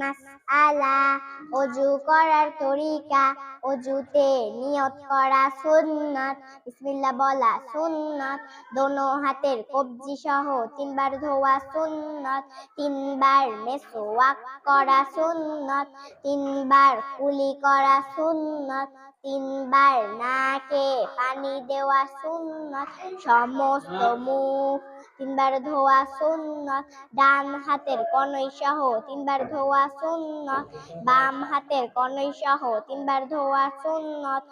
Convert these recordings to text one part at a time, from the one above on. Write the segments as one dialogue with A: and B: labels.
A: মাসআলা ওযু করার তরিকা, ওযুতে নিয়ত করা সুন্নাত, বিসমিল্লাহ বলা সুন্নাত, দোনো হাতের কবজি সহ 3 বার ধোয়া সুন্নাত, 3 বার মেসওয়াক করা সুন্নাত, 3 বার কুলি করা সুন্নাত, 3 বার নাকে পানি দেওয়া সুন্নাত, সমস্ত মুখ 3 বার ধোয়া সুন্নাত, ডান হাতের কনুই সহ 3 বার ধোয়া সুন্নাত, বাম হাতের কনুই সহ 3 বার ধোয়া সুন্নাত,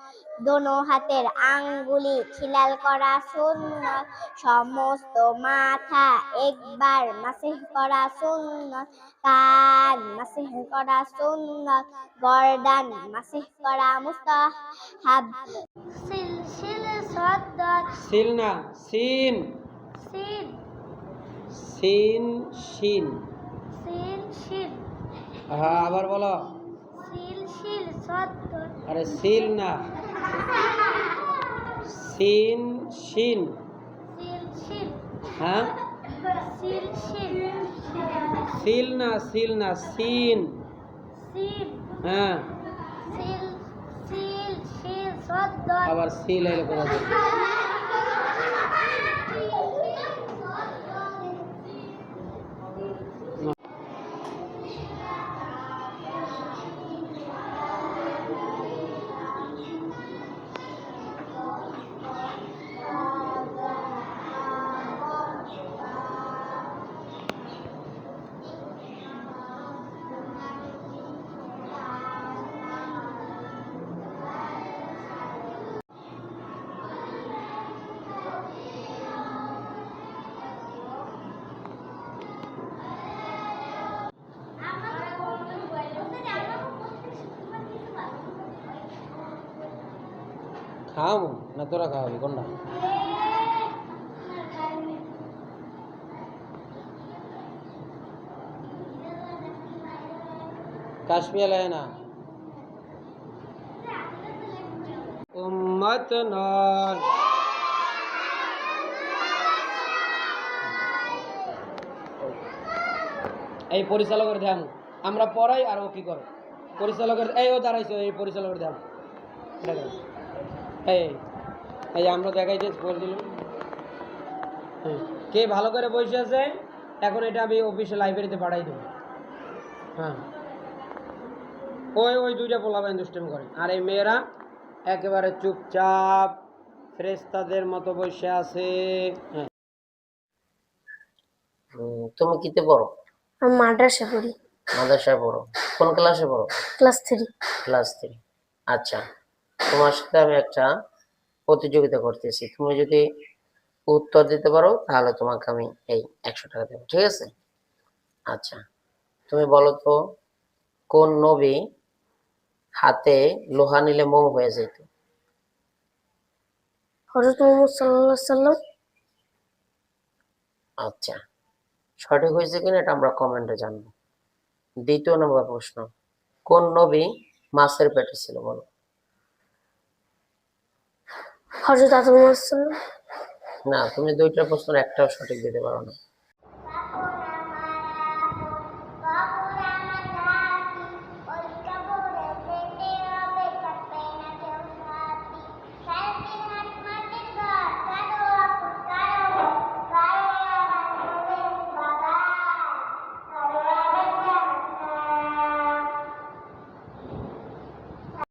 A: দোনো হাতের আঙ্গুলি খিলাল করা সুন্নাত, সমস্ত মাথা একবার মাসিহ করা সুন্নাত, কান মাসিহ করা সুন্নাত, গর্দান মাসিহ করা মুস্তাহাব। সিল সাদ্দাত
B: সিল না সিন,
A: সিন
B: সিন শিন।
A: সিল শিল
B: হ্যাঁ আবার বলো।
A: সিল শিল সাদ্দাত
B: আরে সিল না, সিন শিন।
A: সিল শিল
B: হ্যাঁ
A: সিল শিল
B: সিল না, সিল না সিন।
A: সিল
B: হ্যাঁ
A: সিল সিল শিল সাদ্দাত
B: আবার সিল এলো কোথা থেকে? খাওয়াবো না তোরা খাওয়াবি কোনটা? কাশ্মীর है ना উম্মত নর। এই পরিচালকের ধ্যান আমরা পড়াই আর ও কি করে পরিচালকের, এই ও দাঁড়াইছে, এই পরিচালকের ধ্যান এই এই আমরা দেখাই যে বল দিলাম কে ভালো করে বসে আছে। এখন এটা আমি অফিসে লাইব্রেরিতে পাঠাই দেবো। হ্যাঁ ওই ওই দুইটা পোলাবেন দুষ্টামি করে, আর এই মেয়েরা একেবারে চুপচাপ ফেরেশতাদের মতো বসে আছে। হ্যাঁ
C: তুমি কিতে পড়ো?
A: আমি মাদ্রাসা পড়ি।
C: মাদ্রাসায় পড়ো? কোন ক্লাসে পড়ো?
A: ক্লাস 3।
C: ক্লাস 3। আচ্ছা, তোমার সাথে আমি একটা প্রতিযোগিতা করতেছি। তুমি যদি উত্তর দিতে পারো তাহলে তোমাকে আমি এই 100 টাকা দেবো, ঠিক আছে? আচ্ছা, তুমি বলো তো কোন নবী হাতে লোহা নিলে মোম হয়ে যেত?
A: হযরত মুহাম্মদ সাল্লাল্লাহু আলাইহি সাল্লাম।
C: আচ্ছা, সঠিক হয়েছে কিনা এটা আমরা কমেন্টে জানবো। 2 নম্বর প্রশ্ন, কোন নবী মাছের পেটে ছিল বলো?
A: হযরত আদম আলাইহিস সালাম।
C: না, তুমি 2টা প্রশ্নের একটাও সঠিক দিতে পারো না।